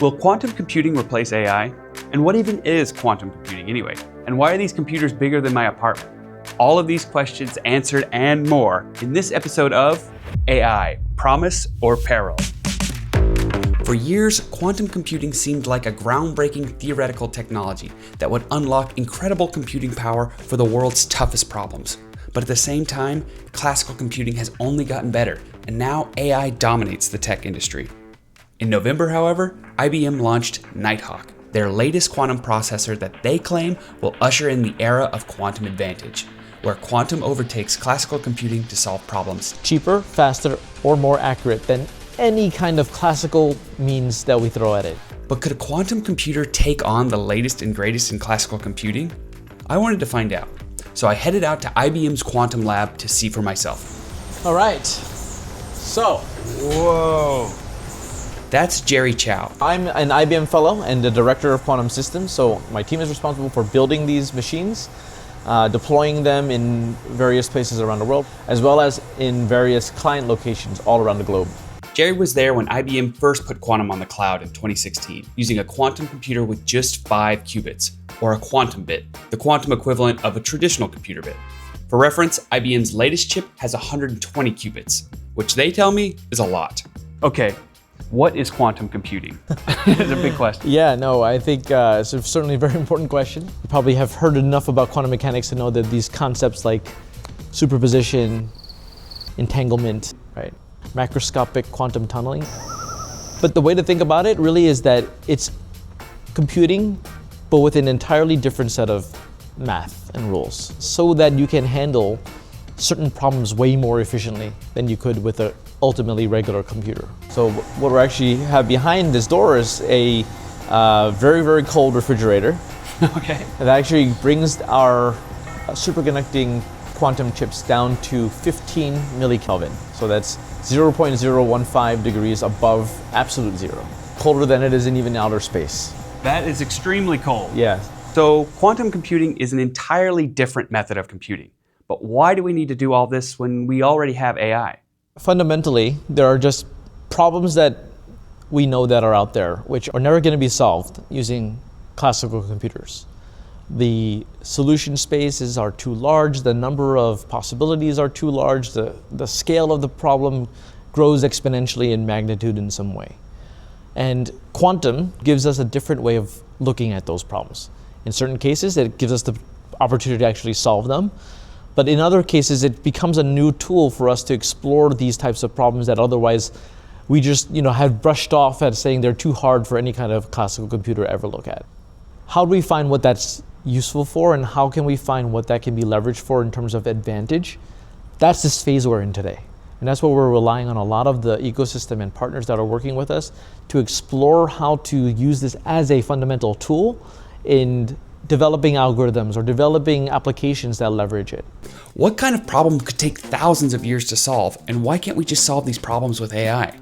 Will quantum computing replace AI? And what even is quantum computing anyway? And why are these computers bigger than my apartment? All of these questions answered and more in this episode of AI, Promise or Peril? For years, quantum computing seemed like a groundbreaking theoretical technology that would unlock incredible computing power for the world's toughest problems. But at the same time, classical computing has only gotten better, and now AI dominates the tech industry. In November, however, IBM launched Nighthawk, their latest quantum processor that they claim will usher in the era of quantum advantage, where quantum overtakes classical computing to solve problems cheaper, faster, or more accurate than any kind of classical means that we throw at it. But could a quantum computer take on the latest and greatest in classical computing? I wanted to find out, so I headed out to IBM's quantum lab to see for myself. All right, so. Whoa. That's Jerry Chow. I'm an IBM fellow and the director of quantum systems, so my team is responsible for building these machines, deploying them in various places around the world, as well as in various client locations all around the globe. Jerry was there when IBM first put quantum on the cloud in 2016, using a quantum computer with just 5 qubits, or a quantum bit, the quantum equivalent of a traditional computer bit. For reference, IBM's latest chip has 120 qubits, which they tell me is a lot. Okay, what is quantum computing? It's a big question. Yeah, no, I think it's certainly a very important question. You probably have heard enough about quantum mechanics to know that these concepts like superposition, entanglement, right? Macroscopic quantum tunneling. But the way to think about it really is that it's computing, but with an entirely different set of math and rules, so that you can handle certain problems way more efficiently than you could with a ultimately regular computer. So what we actually have behind this door is a very, very cold refrigerator. Okay. That actually brings our superconducting quantum chips down to 15 millikelvin. So that's 0.015 degrees above absolute zero. Colder than it is in even outer space. That is extremely cold. Yeah. So quantum computing is an entirely different method of computing. But why do we need to do all this when we already have AI? Fundamentally, there are just problems that we know that are out there, which are never going to be solved using classical computers. The solution spaces are too large, the number of possibilities are too large, the scale of the problem grows exponentially in magnitude in some way. And quantum gives us a different way of looking at those problems. In certain cases, it gives us the opportunity to actually solve them. But in other cases, it becomes a new tool for us to explore these types of problems that otherwise we just have brushed off as saying they're too hard for any kind of classical computer to ever look at. How do we find what that's useful for, and how can we find what that can be leveraged for in terms of advantage? That's this phase we're in today. And that's what we're relying on a lot of the ecosystem and partners that are working with us to explore how to use this as a fundamental tool in developing algorithms or developing applications that leverage it. What kind of problem could take thousands of years to solve, and why can't we just solve these problems with AI?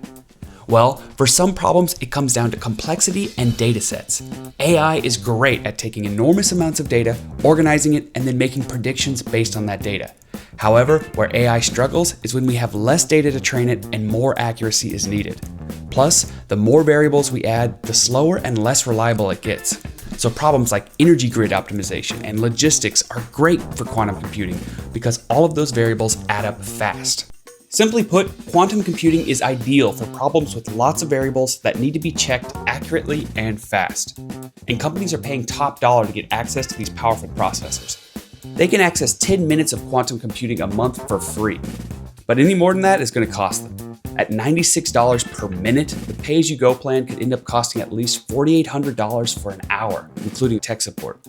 Well, for some problems, it comes down to complexity and data sets. AI is great at taking enormous amounts of data, organizing it, and then making predictions based on that data. However, where AI struggles is when we have less data to train it and more accuracy is needed. Plus, the more variables we add, the slower and less reliable it gets. So problems like energy grid optimization and logistics are great for quantum computing because all of those variables add up fast. Simply put, quantum computing is ideal for problems with lots of variables that need to be checked accurately and fast. And companies are paying top dollar to get access to these powerful processors. They can access 10 minutes of quantum computing a month for free. But any more than that is going to cost them. At $96 per minute, the pay-as-you-go plan could end up costing at least $4,800 for an hour, including tech support.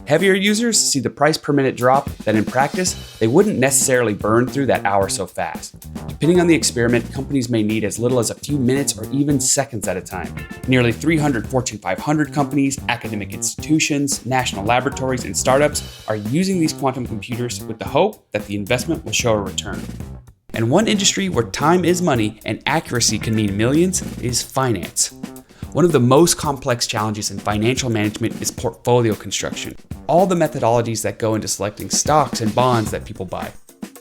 Heavier users see the price per minute drop, that in practice, they wouldn't necessarily burn through that hour so fast. Depending on the experiment, companies may need as little as a few minutes or even seconds at a time. Nearly 300 Fortune 500 companies, academic institutions, national laboratories, and startups are using these quantum computers with the hope that the investment will show a return. And one industry where time is money and accuracy can mean millions is finance. One of the most complex challenges in financial management is portfolio construction, all the methodologies that go into selecting stocks and bonds that people buy.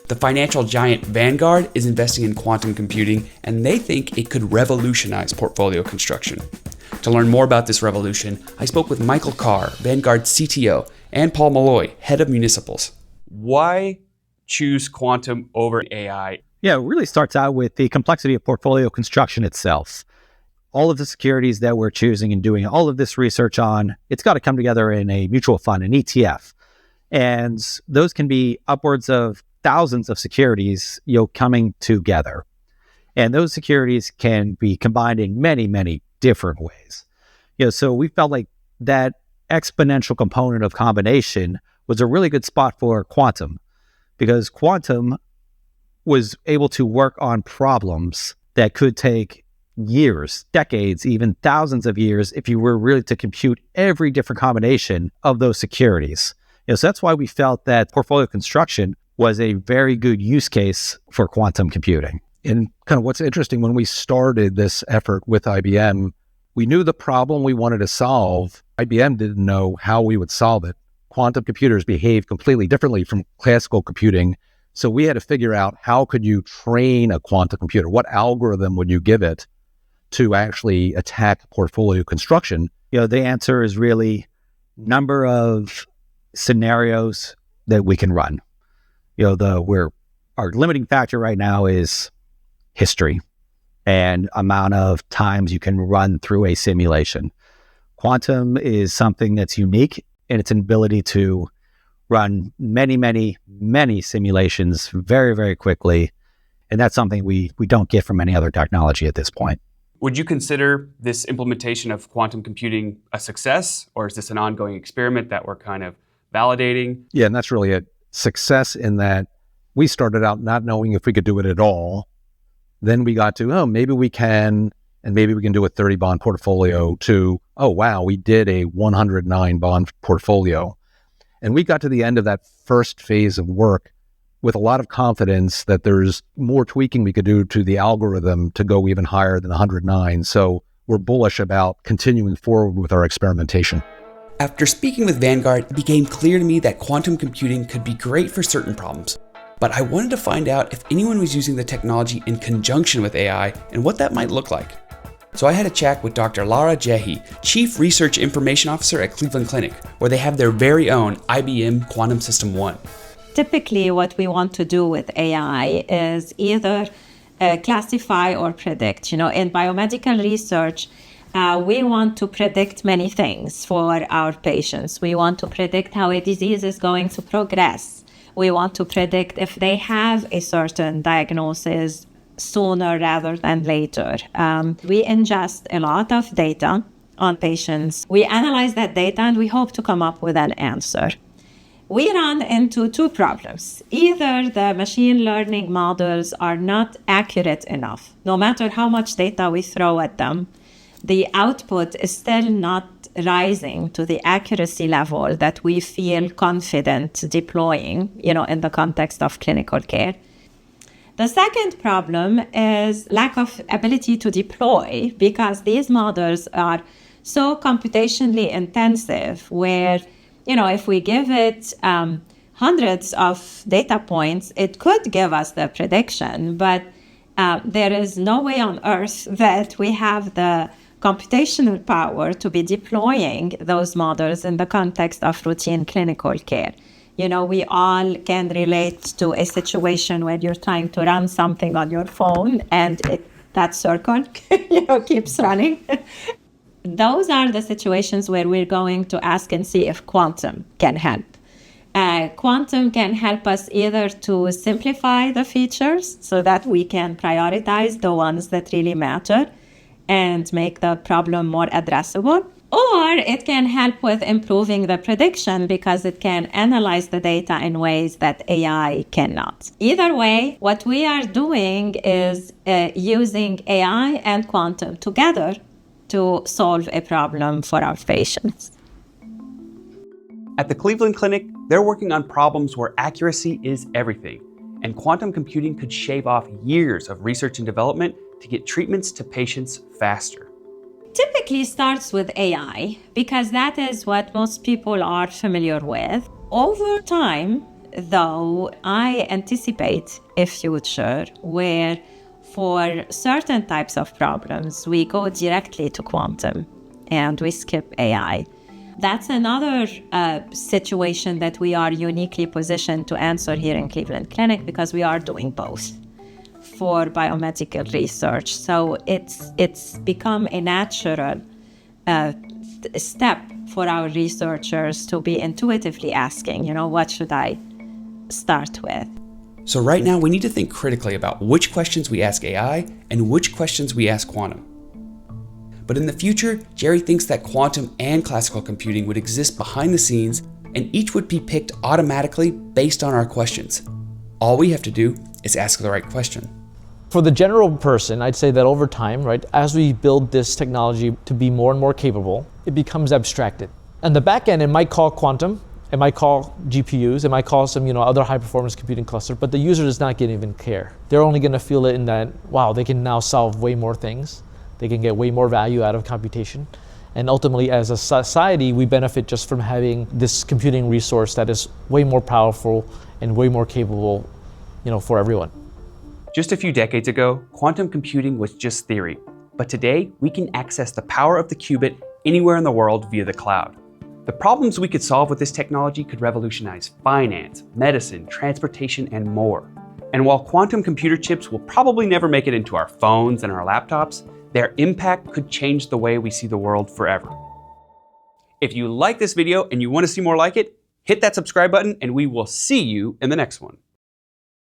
The financial giant Vanguard is investing in quantum computing, and they think it could revolutionize portfolio construction. To learn more about this revolution, I spoke with Michael Carr, Vanguard CTO, and Paul Malloy, head of municipals. Why choose quantum over AI? Yeah, it really starts out with the complexity of portfolio construction itself. All of the securities that we're choosing and doing all of this research on, it's got to come together in a mutual fund, an ETF. And those can be upwards of thousands of securities, coming together. And those securities can be combined in many, many different ways. So we felt like that exponential component of combination was a really good spot for quantum, because quantum was able to work on problems that could take years, decades, even thousands of years if you were really to compute every different combination of those securities. So that's why we felt that portfolio construction was a very good use case for quantum computing. And kind of what's interesting, when we started this effort with IBM, we knew the problem we wanted to solve. IBM didn't know how we would solve it. Quantum computers behave completely differently from classical computing. So we had to figure out, how could you train a quantum computer? What algorithm would you give it to actually attack portfolio construction? The answer is really number of scenarios that we can run. Our limiting factor right now is history and amount of times you can run through a simulation. Quantum is something that's unique in its ability to run many, many, many simulations very, very quickly. And that's something we don't get from any other technology at this point. Would you consider this implementation of quantum computing a success, or is this an ongoing experiment that we're kind of validating? Yeah, and that's really a success in that we started out not knowing if we could do it at all. Then we got to, maybe we can, and maybe we can do a 30 bond portfolio, to, wow, we did a 109 bond portfolio. And we got to the end of that first phase of work with a lot of confidence that there's more tweaking we could do to the algorithm to go even higher than 109. So we're bullish about continuing forward with our experimentation. After speaking with Vanguard, it became clear to me that quantum computing could be great for certain problems. But I wanted to find out if anyone was using the technology in conjunction with AI and what that might look like. So I had a chat with Dr. Lara Jehi, Chief Research Information Officer at Cleveland Clinic, where they have their very own IBM Quantum System 1. Typically, what we want to do with AI is either classify or predict. In biomedical research, we want to predict many things for our patients. We want to predict how a disease is going to progress. We want to predict if they have a certain diagnosis sooner rather than later. We ingest a lot of data on patients. We analyze that data and we hope to come up with an answer. We run into two problems. Either the machine learning models are not accurate enough. No matter how much data we throw at them, the output is still not rising to the accuracy level that we feel confident deploying, in the context of clinical care. The second problem is lack of ability to deploy, because these models are so computationally intensive, where, if we give it hundreds of data points, it could give us the prediction, but there is no way on earth that we have the computational power to be deploying those models in the context of routine clinical care. We all can relate to a situation where you're trying to run something on your phone and that circle, keeps running. Those are the situations where we're going to ask and see if quantum can help. Quantum can help us either to simplify the features so that we can prioritize the ones that really matter and make the problem more addressable, or it can help with improving the prediction because it can analyze the data in ways that AI cannot. Either way, what we are doing is using AI and quantum together to solve a problem for our patients. At the Cleveland Clinic, they're working on problems where accuracy is everything, and quantum computing could shave off years of research and development to get treatments to patients faster. Typically starts with AI because that is what most people are familiar with. Over time, though, I anticipate a future where for certain types of problems, we go directly to quantum. and we skip AI. That's another situation that we are uniquely positioned to answer here in Cleveland Clinic because we are doing both for biomedical research. So it's become a natural step for our researchers to be intuitively asking, what should I start with? So right now we need to think critically about which questions we ask AI and which questions we ask quantum. But in the future, Jerry thinks that quantum and classical computing would exist behind the scenes and each would be picked automatically based on our questions. All we have to do is ask the right question. For the general person, I'd say that over time, right, as we build this technology to be more and more capable, it becomes abstracted. On the back end, it might call quantum, it might call GPUs, it might call some other high performance computing cluster, but the user is not going to even care. They're only going to feel it in that, wow, they can now solve way more things. They can get way more value out of computation. And ultimately, as a society, we benefit just from having this computing resource that is way more powerful and way more capable, for everyone. Just a few decades ago, quantum computing was just theory. But today, we can access the power of the qubit anywhere in the world via the cloud. The problems we could solve with this technology could revolutionize finance, medicine, transportation, and more. And while quantum computer chips will probably never make it into our phones and our laptops, their impact could change the way we see the world forever. If you like this video and you want to see more like it, hit that subscribe button and we will see you in the next one.